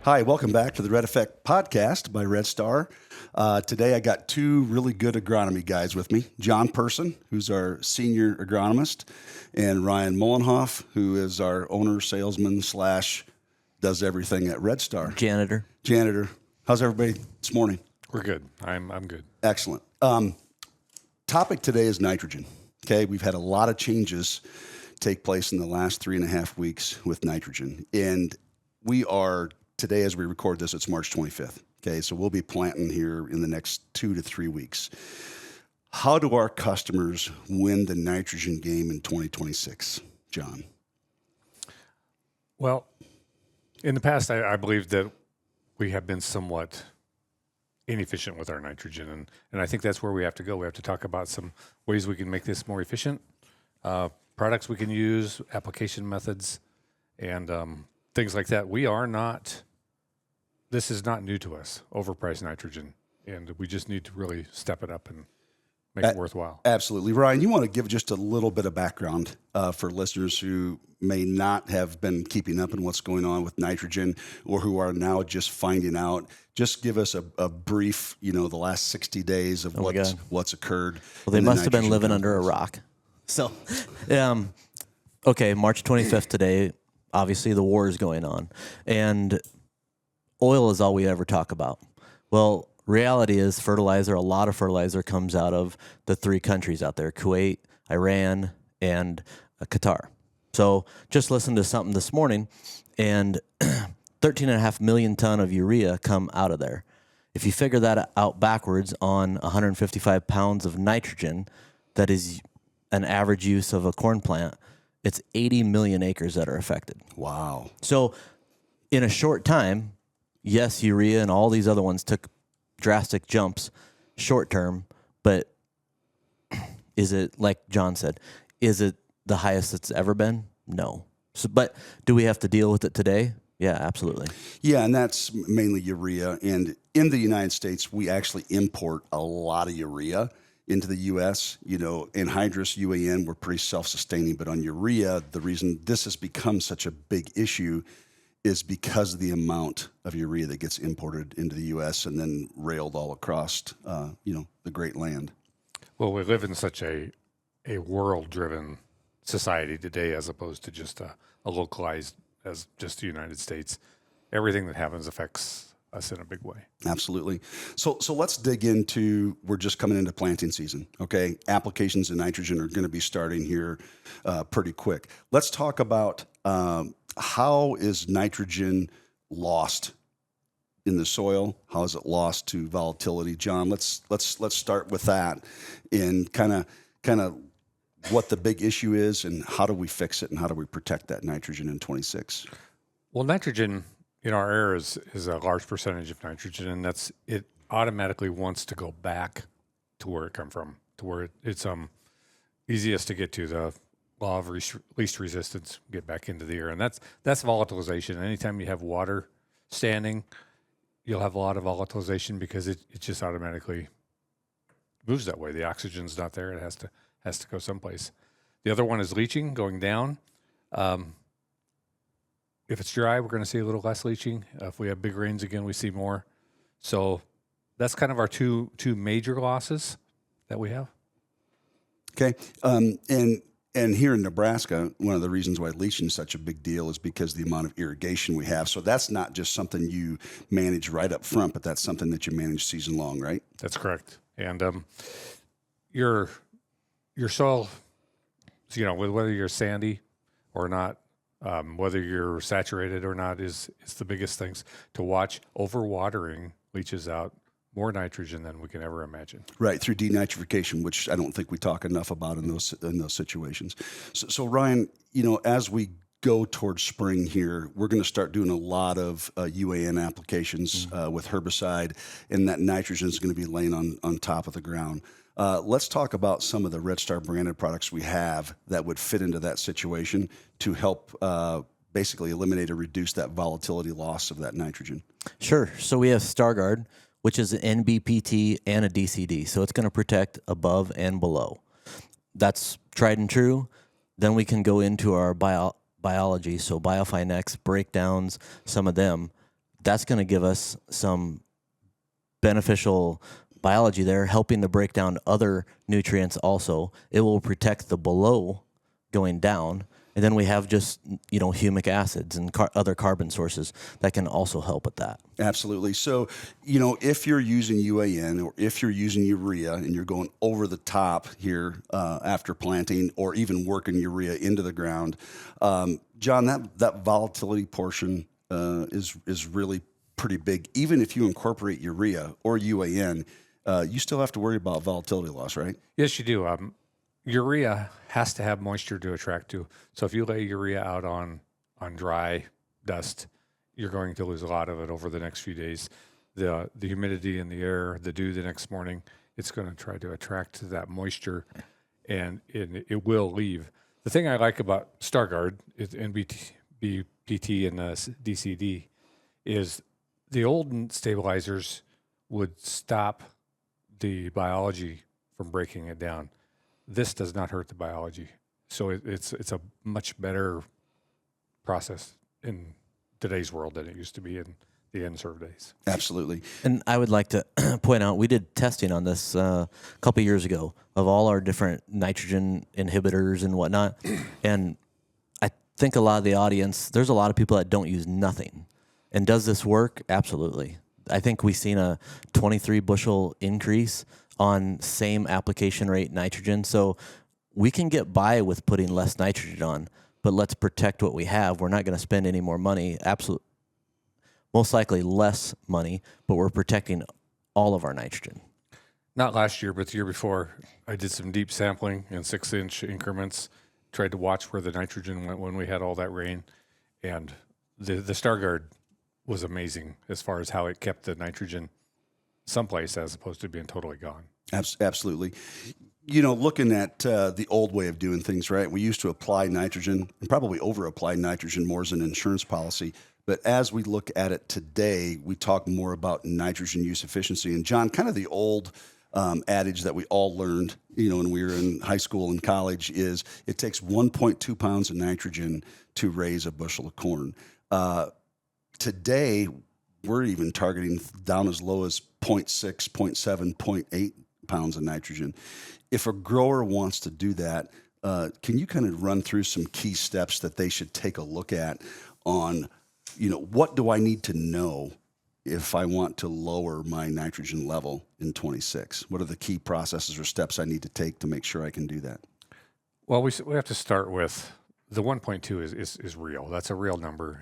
Hi, welcome back to the Red Effect podcast by Red Star. Today I got two really good agronomy guys with me. John Person, who's our senior agronomist, and Ryan Mullenhoff, who is our owner, salesman, / does everything at Red Star. Janitor. How's everybody this morning? We're good. I'm good. Excellent. Topic today is nitrogen. Okay, we've had a lot of changes take place in the last 3.5 weeks with nitrogen. And we are, today as we record this, it's March 25th. Okay, so we'll be planting here in the next 2 to 3 weeks. How do our customers win the nitrogen game in 2026, John? Well, in the past, I believe that we have been somewhat inefficient with our nitrogen, and I think that's where we have to go. We have to talk about some ways we can make this more efficient, products we can use, application methods, and things like that. This is not new to us, overpriced nitrogen, and we just need to really step it up and make it worthwhile. Absolutely. Ryan, you want to give just a little bit of background for listeners who may not have been keeping up in what's going on with nitrogen or who are now just finding out. Just give us a brief, the last 60 days of what's occurred. Well, they must have been living under a rock. So, okay, March 25th today, obviously the war is going on, and oil is all we ever talk about. Well, reality is fertilizer, a lot of fertilizer comes out of the 3 countries out there, Kuwait, Iran, and Qatar. So just listened to something this morning, and 13.5 million ton of urea come out of there. If you figure that out backwards on 155 pounds of nitrogen, that is an average use of a corn plant, it's 80 million acres that are affected. Wow. So in a short time, yes, urea and all these other ones took drastic jumps short term, but is it, like John said, is it the highest it's ever been? No. So, but do we have to deal with it today? Yeah, absolutely. Yeah, and that's mainly urea. And in the United States, we actually import a lot of urea into the U.S. Anhydrous, UAN, we're pretty self-sustaining. But on urea, the reason this has become such a big issue is because of the amount of urea that gets imported into the U.S. and then railed all across, the great land. Well, we live in such a world-driven society today as opposed to just a localized as just the United States. Everything that happens affects us in a big way. Absolutely. So let's dig into, we're just coming into planting season, okay? Applications of nitrogen are going to be starting here pretty quick. Let's talk about how is nitrogen lost in the soil? How is it lost to volatility? John, let's start with that and kind of what the big issue is and how do we fix it and how do we protect that nitrogen in 26? Well, nitrogen in our air is a large percentage of nitrogen, and it automatically wants to go back to where it come from, to where it's easiest to get to, the law of least resistance, get back into the air. And that's volatilization. Anytime you have water standing, you'll have a lot of volatilization because it just automatically moves that way. The oxygen's not there. It has to go someplace. The other one is leaching, going down. If it's dry, we're going to see a little less leaching. If we have big rains again, we see more. So that's kind of our two major losses that we have. Okay. And here in Nebraska, one of the reasons why leaching is such a big deal is because of the amount of irrigation we have. So that's not just something you manage right up front, but that's something that you manage season long, right? That's correct. And your soil, whether you're sandy or not, whether you're saturated or not, is the biggest things to watch. Overwatering leaches out more nitrogen than we can ever imagine. Right, through denitrification, which I don't think we talk enough about in those situations. So Ryan, as we go towards spring here, we're going to start doing a lot of UAN applications with herbicide, and that nitrogen is going to be laying on top of the ground. Let's talk about some of the Red Star branded products we have that would fit into that situation to help basically eliminate or reduce that volatility loss of that nitrogen. Sure. So we have StarGuard, which is an NBPT and a DCD. So it's going to protect above and below. That's tried and true. Then we can go into our biology. So BioFinex breakdowns, some of them. that's going to give us some beneficial biology there, helping to break down other nutrients also. It will protect the below going down. And then we have just, humic acids and other carbon sources that can also help with that. Absolutely. So, if you're using UAN or if you're using urea and you're going over the top here after planting or even working urea into the ground, John, that volatility portion is really pretty big. Even if you incorporate urea or UAN, you still have to worry about volatility loss, right? Yes, you do. Urea has to have moisture to attract to. So if you lay urea out on dry dust, you're going to lose a lot of it over the next few days. The humidity in the air, the dew the next morning, it's going to try to attract that moisture, and it will leave. The thing I like about StarGuard, BPT and DCD, is the old stabilizers would stop the biology from breaking it down. This does not hurt the biology. So it's a much better process in today's world than it used to be in the N-Serve days. Absolutely. And I would like to point out, we did testing on this a couple of years ago of all our different nitrogen inhibitors and whatnot. And I think a lot of the audience, there's a lot of people that don't use nothing. And does this work? Absolutely. I think we've seen a 23 bushel increase on same application rate nitrogen. So we can get by with putting less nitrogen on, but let's protect what we have. We're not going to spend any more money, most likely less money, but we're protecting all of our nitrogen. Not last year, but the year before, I did some deep sampling in 6-inch increments, tried to watch where the nitrogen went when we had all that rain. And the StarGuard was amazing as far as how it kept the nitrogen someplace as opposed to being totally gone. Absolutely. Looking at the old way of doing things, right? We used to apply nitrogen and probably over apply nitrogen more as an insurance policy. But as we look at it today, we talk more about nitrogen use efficiency. And John, kind of the old adage that we all learned, when we were in high school and college is it takes 1.2 pounds of nitrogen to raise a bushel of corn. Today, we're even targeting down as low as 0.6, 0.7, 0.8 pounds of nitrogen. If a grower wants to do that, can you kind of run through some key steps that they should take a look at on, what do I need to know if I want to lower my nitrogen level in 26? What are the key processes or steps I need to take to make sure I can do that? Well, we have to start with the 1.2 is real. That's a real number.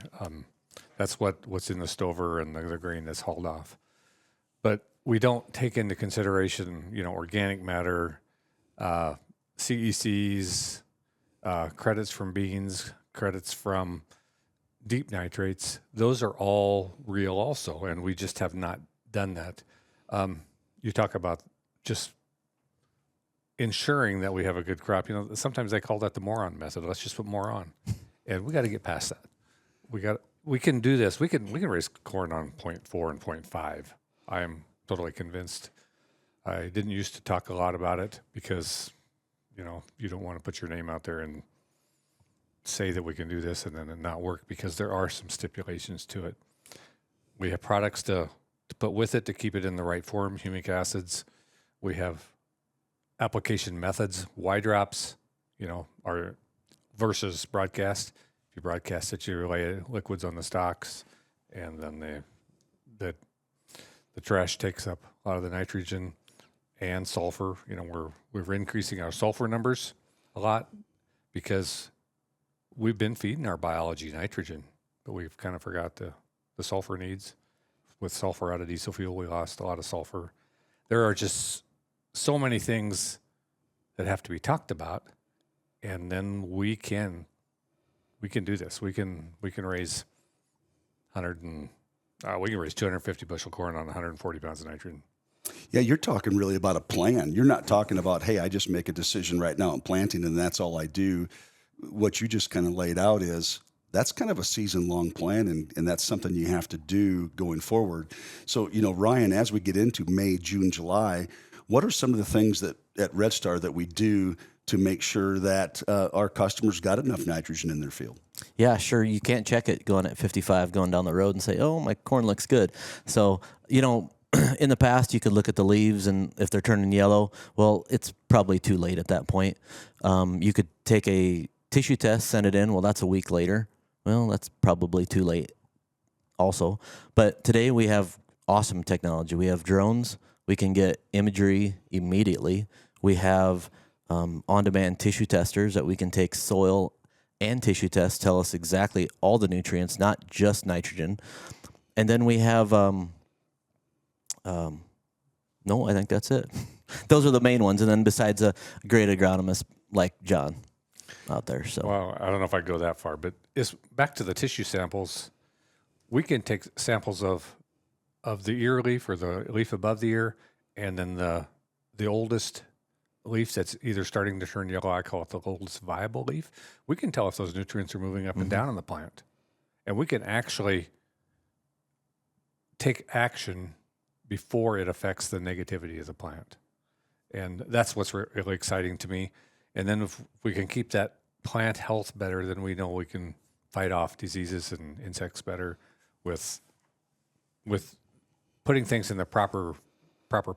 That's what's in the stover and the grain that's hauled off. But we don't take into consideration, organic matter, CECs, credits from beans, credits from deep nitrates. Those are all real also, and we just have not done that. You talk about just ensuring that we have a good crop. Sometimes they call that the moron method. Let's just put more on, and we got to get past that. We can do this. We can raise corn on 0.4 and 0.5. I am totally convinced. I didn't used to talk a lot about it because, you don't want to put your name out there and say that we can do this and then it not work because there are some stipulations to it. We have products to put with it to keep it in the right form, humic acids. We have application methods, Y drops, are versus broadcast. If you broadcast it, you lay liquids on the stalks, and then the trash takes up a lot of the nitrogen and sulfur. We're increasing our sulfur numbers a lot because we've been feeding our biology nitrogen, but we've kind of forgot the sulfur needs. With sulfur out of diesel fuel, we lost a lot of sulfur. There are just so many things that have to be talked about, and then we can do this. We can raise 250 bushel corn on 140 pounds of nitrogen. Yeah, you're talking really about a plan. You're not talking about, hey, I just make a decision right now I'm planting and that's all I do. What you just kind of laid out is that's kind of a season-long plan, and that's something you have to do going forward. So, Ryan, as we get into May, June, July, What are some of the things that at Red Star that we do to make sure that our customers got enough nitrogen in their field? Yeah, sure. You can't check it going at 55 going down the road and say, "Oh, my corn looks good." So, in the past, you could look at the leaves, and if they're turning yellow, well, it's probably too late at that point. You could take a tissue test, send it in. Well, that's a week later. Well, that's probably too late also. But today we have awesome technology. We have drones. We can get imagery immediately. We have on-demand tissue testers that we can take soil and tissue tests, tell us exactly all the nutrients, not just nitrogen. And then we have, no, I think that's it. Those are the main ones. And then besides a great agronomist like John out there. So, Well, I don't know if I'd go that far, but it's back to the tissue samples. We can take samples of the ear leaf or the leaf above the ear, and then the oldest leaf that's either starting to turn yellow. I call it the oldest viable leaf. We can tell if those nutrients are moving up and down in the plant, and we can actually take action before it affects the negativity of the plant. And that's what's really exciting to me. And then if we can keep that plant health better, then we know we can fight off diseases and insects better with putting things in the proper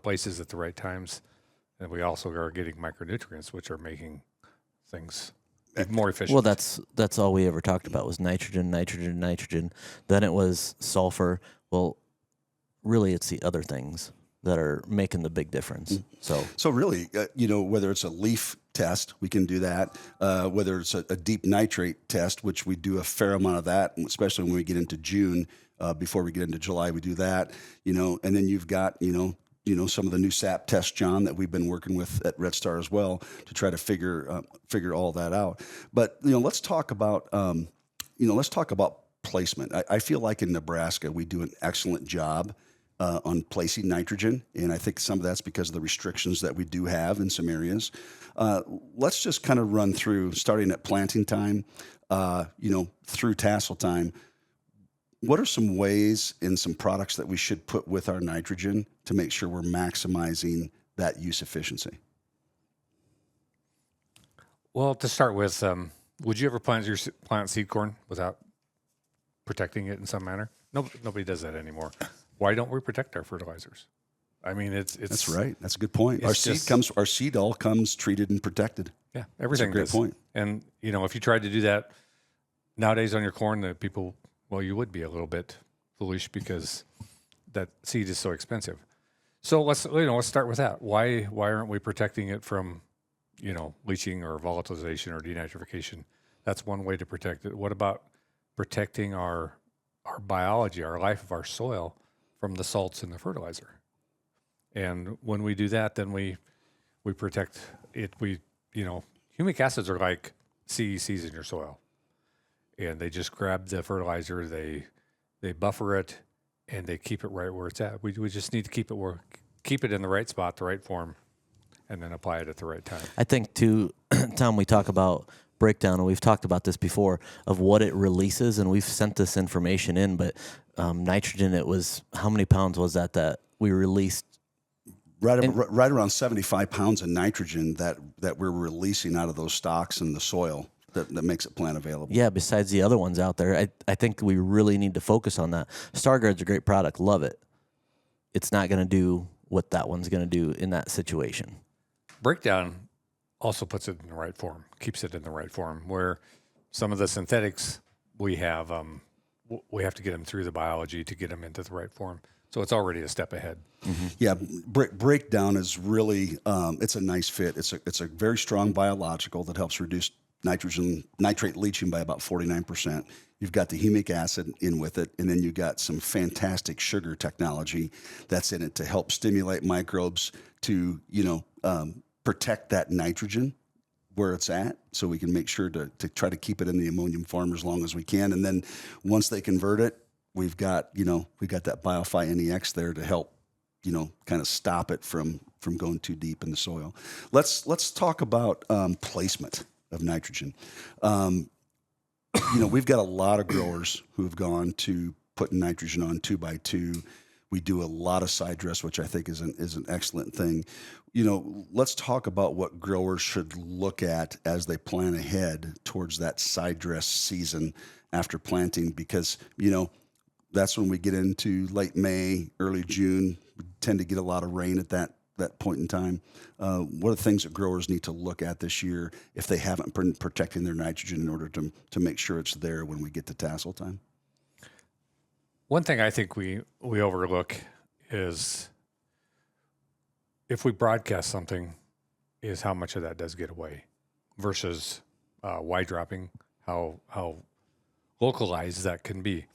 places at the right times. And we also are getting micronutrients, which are making things more efficient. well, that's all we ever talked about was nitrogen, nitrogen, nitrogen. Then it was sulfur. Well, really, it's the other things that are making the big difference. So really, whether it's a leaf test, we can do that. Whether it's a deep nitrate test, which we do a fair amount of that, especially when we get into June. Before we get into July, we do that. And then you've got some of the new SAP tests, John, that we've been working with at Red Star as well to try to figure all that out. But let's talk about placement. I feel like in Nebraska we do an excellent job on placing nitrogen, and I think some of that's because of the restrictions that we do have in some areas. Let's just kind of run through, starting at planting time, through tassel time. What are some ways and some products that we should put with our nitrogen to make sure we're maximizing that use efficiency? Well, to start with, would you ever plant seed corn without protecting it in some manner? Nobody does that anymore. Why don't we protect our fertilizers? I mean, it's that's right. That's a good point. Our seed all comes treated and protected. Yeah, everything. That's a great point. And if you tried to do that nowadays on your corn, the people, well, you would be a little bit foolish because that seed is so expensive. So let's start with that. Why aren't we protecting it from leaching or volatilization or denitrification? That's one way to protect it. What about protecting our biology, our life of our soil from the salts in the fertilizer? And when we do that, then we protect it. Humic acids are like CECs in your soil, and they just grab the fertilizer, they buffer it, and they keep it right where it's at. We just need to keep it in the right spot, the right form, and then apply it at the right time. I think too, Tom, we talk about breakdown, and we've talked about this before, of what it releases, and we've sent this information in, but nitrogen, it was, how many pounds was that we released? Right around 75 pounds of nitrogen that we're releasing out of those stalks in the soil that makes it plant available. Yeah, besides the other ones out there. I think we really need to focus on that. StarGuard's a great product. Love it. It's not going to do what that one's going to do in that situation. Breakdown also puts it in the right form, keeps it in the right form, where some of the synthetics we have to get them through the biology to get them into the right form. So it's already a step ahead. Mm-hmm. Yeah, breakdown is really it's a nice fit. It's a very strong biological that helps reduce nitrate leaching by about 49%. You've got the humic acid in with it, and then you've got some fantastic sugar technology that's in it to help stimulate microbes to protect that nitrogen where it's at, so we can make sure to try to keep it in the ammonium form as long as we can. And then once they convert it, we've got that BioFi NEX there to help kind of stop it from going too deep in the soil. Let's talk about placement of nitrogen. We've got a lot of growers who've gone to putting nitrogen on 2x2. We do a lot of side dress, which I think is an excellent thing. Let's talk about what growers should look at as they plan ahead towards that side dress season after planting, because that's when we get into late May, early June. We tend to get a lot of rain at that point in time. What are the things that growers need to look at this year if they haven't been protecting their nitrogen in order to make sure it's there when we get to tassel time? One thing I think we overlook is if we broadcast something, is how much of that does get away versus wide dropping, how localized that can be.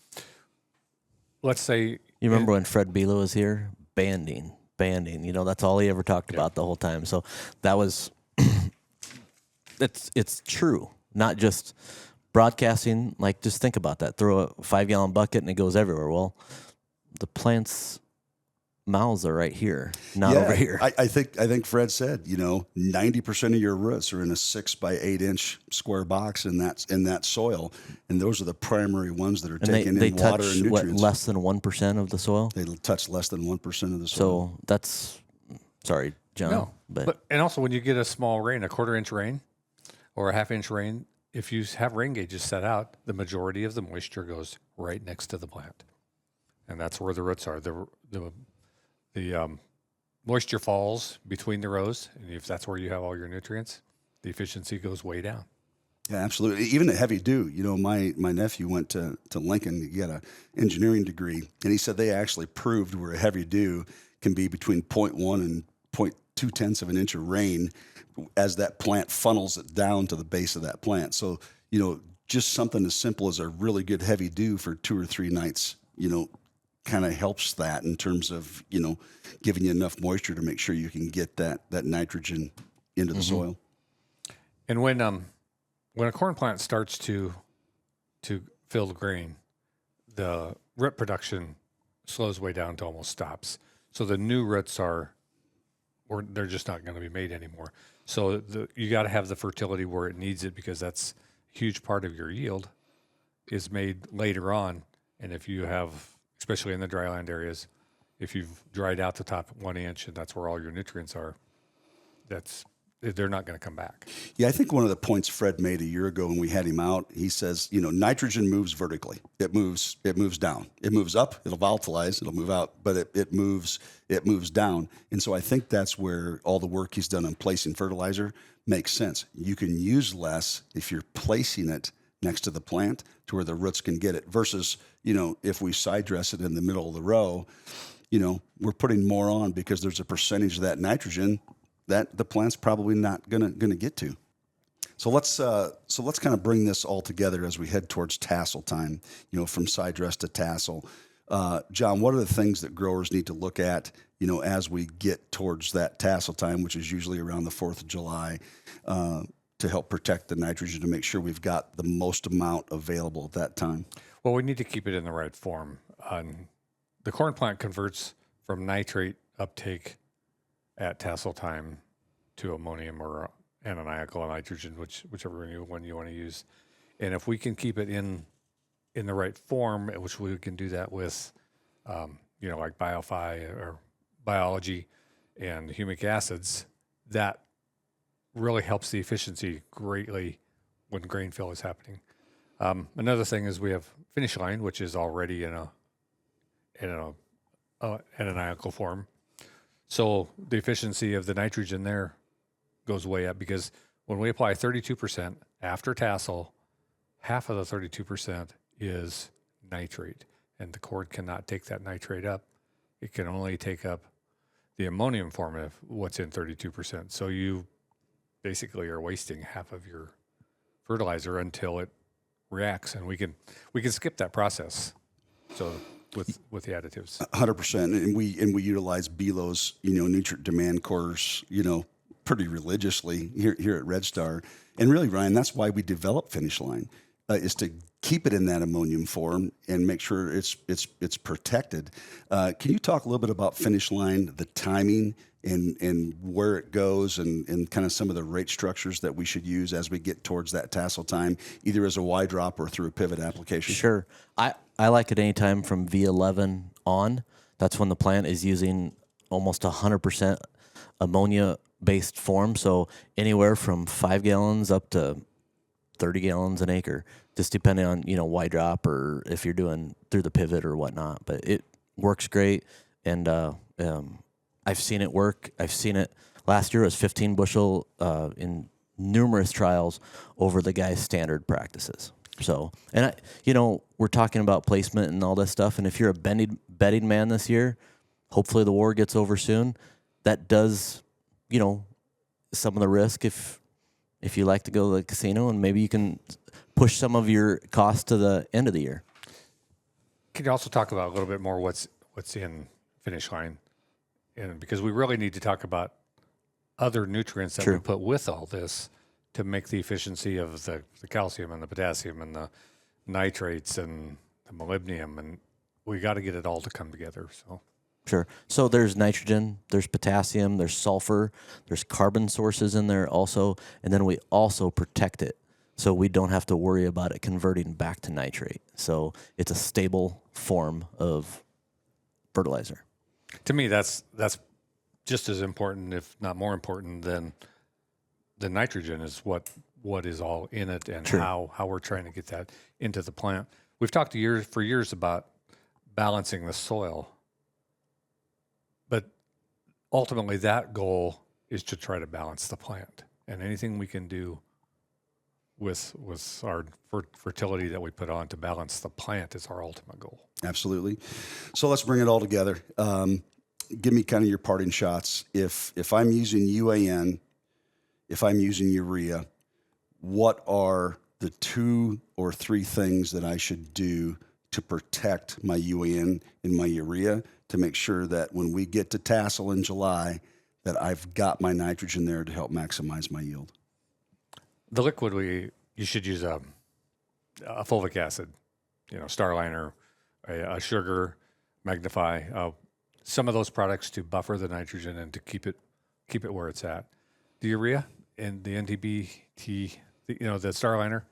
Let's say You remember when Fred Bilo was here? Banding. That's all he ever talked about the whole time. So that was, it's true. Not just broadcasting. Like, just think about that. Throw a 5-gallon bucket and it goes everywhere. Well, the plant's mouths are right here, not over here. I think Fred said, 90% of your roots are in a 6 by 8 inch square box in that soil, and those are the primary ones that are taking they in water touch, and nutrients. less than 1% of the soil? They touch less than 1% of the soil. So that's, sorry, John. No, But and also when you get a small rain, a 1/4 inch rain or a 1/2 inch rain, if you have rain gauges set out, the majority of the moisture goes right next to the plant, and that's where the roots are. The moisture falls between the rows, and if that's where you have all your nutrients, the efficiency goes way down. Yeah, absolutely. Even a heavy dew. My nephew went to Lincoln. He got an engineering degree, and he said they actually proved where a heavy dew can be between 0.1 and 0.2 of an inch of rain as that plant funnels it down to the base of that plant. So, just something as simple as a really good heavy dew for 2 or 3 nights, kind of helps that in terms of, giving you enough moisture to make sure you can get that nitrogen into the soil. And when a corn plant starts to fill the grain, the root production slows way down to almost stops. So the new roots they're just not going to be made anymore. So you got to have the fertility where it needs it, because that's a huge part of your yield is made later on. And if you have, especially in the dryland areas, if you've dried out the top 1 inch and that's where all your nutrients are, they're not going to come back. Yeah, I think one of the points Fred made a year ago when we had him out, he says, nitrogen moves vertically. It moves down. It moves up, it'll volatilize, it'll move out, but it moves down. And so I think that's where all the work he's done on placing fertilizer makes sense. You can use less if you're placing it next to the plant to where the roots can get it versus, if we side dress it in the middle of the row, we're putting more on because there's a percentage of that nitrogen that the plant's probably not gonna get to. So let's kind of bring this all together as we head towards tassel time. From side dress to tassel. John, what are the things that growers need to look at? As we get towards that tassel time, which is usually around the 4th of July, to help protect the nitrogen to make sure we've got the most amount available at that time. Well, we need to keep it in the right form. The corn plant converts from nitrate uptake at tassel time to ammonium or ammoniacal nitrogen, whichever one you want to use. And if we can keep it in the right form, which we can do that with, like BioFi or biology and humic acids, that really helps the efficiency greatly when grain fill is happening. Another thing is we have finish line, which is already in an ammoniacal form. So the efficiency of the nitrogen there goes way up, because when we apply 32% after tassel, half of the 32% is nitrate, and the cord cannot take that nitrate up. It can only take up the ammonium form of what's in 32%. So you basically are wasting half of your fertilizer until it reacts, and we can skip that process. So with the additives, 100%, and we utilize Belo's nutrient demand cores pretty religiously here at Red Star, and really, Ryan, that's why we developed Finish Line, is to keep it in that ammonium form and make sure it's protected. Can you talk a little bit about Finish Line, the timing and where it goes, and kind of some of the rate structures that we should use as we get towards that tassel time, either as a wide drop or through a pivot application? Sure. I like it anytime from V11 on. That's when the plant is using almost 100% ammonia-based form. So anywhere from 5 gallons up to 30 gallons an acre, just depending on, Y drop or if you're doing through the pivot or whatnot. But it works great. And I've seen it work. I've seen it last year. It was 15 bushel in numerous trials over the guy's standard practices. So, and we're talking about placement and all this stuff. And if you're a betting man this year, hopefully the war gets over soon. That does, some of the risk if you like to go to the casino, and maybe you can push some of your costs to the end of the year. Can you also talk about a little bit more what's in Finish Line? And because we really need to talk about other nutrients that we put with all this to make the efficiency of the calcium and the potassium and the nitrates and the molybdenum, and we got to get it all to come together. Sure. So there's nitrogen, there's potassium, there's sulfur, there's carbon sources in there also, and then we also protect it so we don't have to worry about it converting back to nitrate. So it's a stable form of fertilizer. To me, that's just as important, if not more important, than the nitrogen is what is all in it and how we're trying to get that into the plant. We've talked for years about balancing the soil, but ultimately that goal is to try to balance the plant. And anything we can do with our fertility that we put on to balance the plant is our ultimate goal. Absolutely. So let's bring it all together. Give me kind of your parting shots. If I'm using UAN, if I'm using urea, what are the 2 or 3 things that I should do to protect my UAN and my urea to make sure that when we get to tassel in July, that I've got my nitrogen there to help maximize my yield? The liquid you should use a fulvic acid, Starliner, a sugar, Magnify, some of those products to buffer the nitrogen and to keep it where it's at. The urea and the NTBT, the Starliner,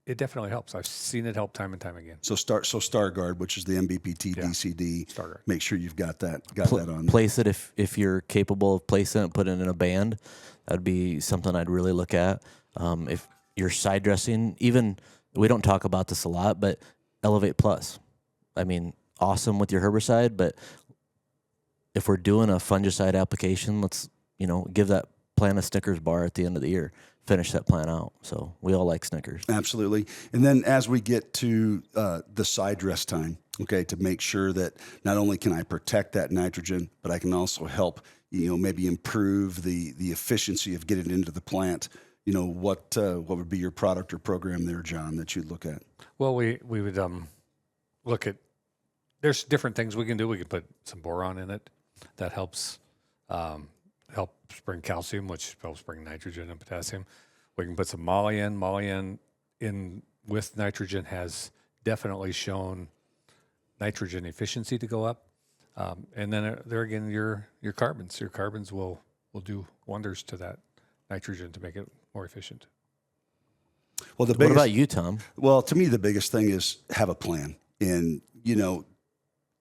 it definitely helps. I've seen it help time and time again. So StarGuard, which is the MBPT DCD, StarGuard. make sure you've got that on. Place it if you're capable of placing it, put it in a band. That'd be something I'd really look at. If you're side dressing, even we don't talk about this a lot, but Elevate Plus. I mean, awesome with your herbicide, but if we're doing a fungicide application, let's give that plant a Snickers bar at the end of the year. Finish that plant out. So we all like Snickers. Absolutely. And then as we get to the side dress time, okay, to make sure that not only can I protect that nitrogen, but I can also help, maybe improve the efficiency of getting it into the plant. What would be your product or program there, John, that you'd look at? Well, we would look at, there's different things we can do. We can put some boron in it. That helps bring calcium, which helps bring nitrogen and potassium. We can put some moly in. Moly in with nitrogen has definitely shown nitrogen efficiency to go up. And then there again, your carbons. Your carbons will do wonders to that nitrogen to make it more efficient. Well, what about you, Tom? Well, to me, the biggest thing is have a plan. And,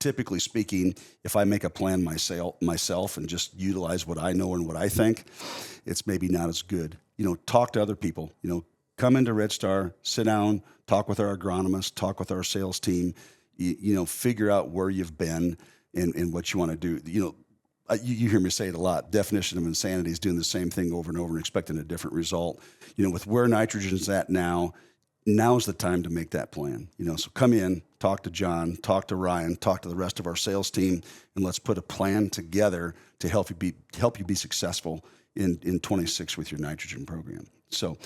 typically speaking, if I make a plan myself and just utilize what I know and what I think, it's maybe not as good. Talk to other people. Come into Red Star, sit down, talk with our agronomist, talk with our sales team. Figure out where you've been and what you want to do. You hear me say it a lot. Definition of insanity is doing the same thing over and over and expecting a different result. With where nitrogen's at now's the time to make that plan. So come in, talk to John, talk to Ryan, talk to the rest of our sales team, and let's put a plan together to help you be successful in 26 with your nitrogen program. So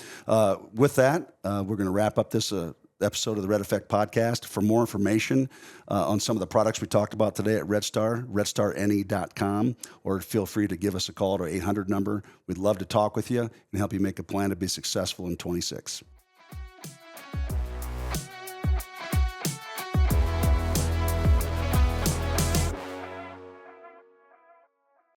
with that, we're going to wrap up this episode of the Red Effect Podcast. For more information on some of the products we talked about today at Red Star, redstarne.com, or feel free to give us a call to our 800 number. We'd love to talk with you and help you make a plan to be successful in 26.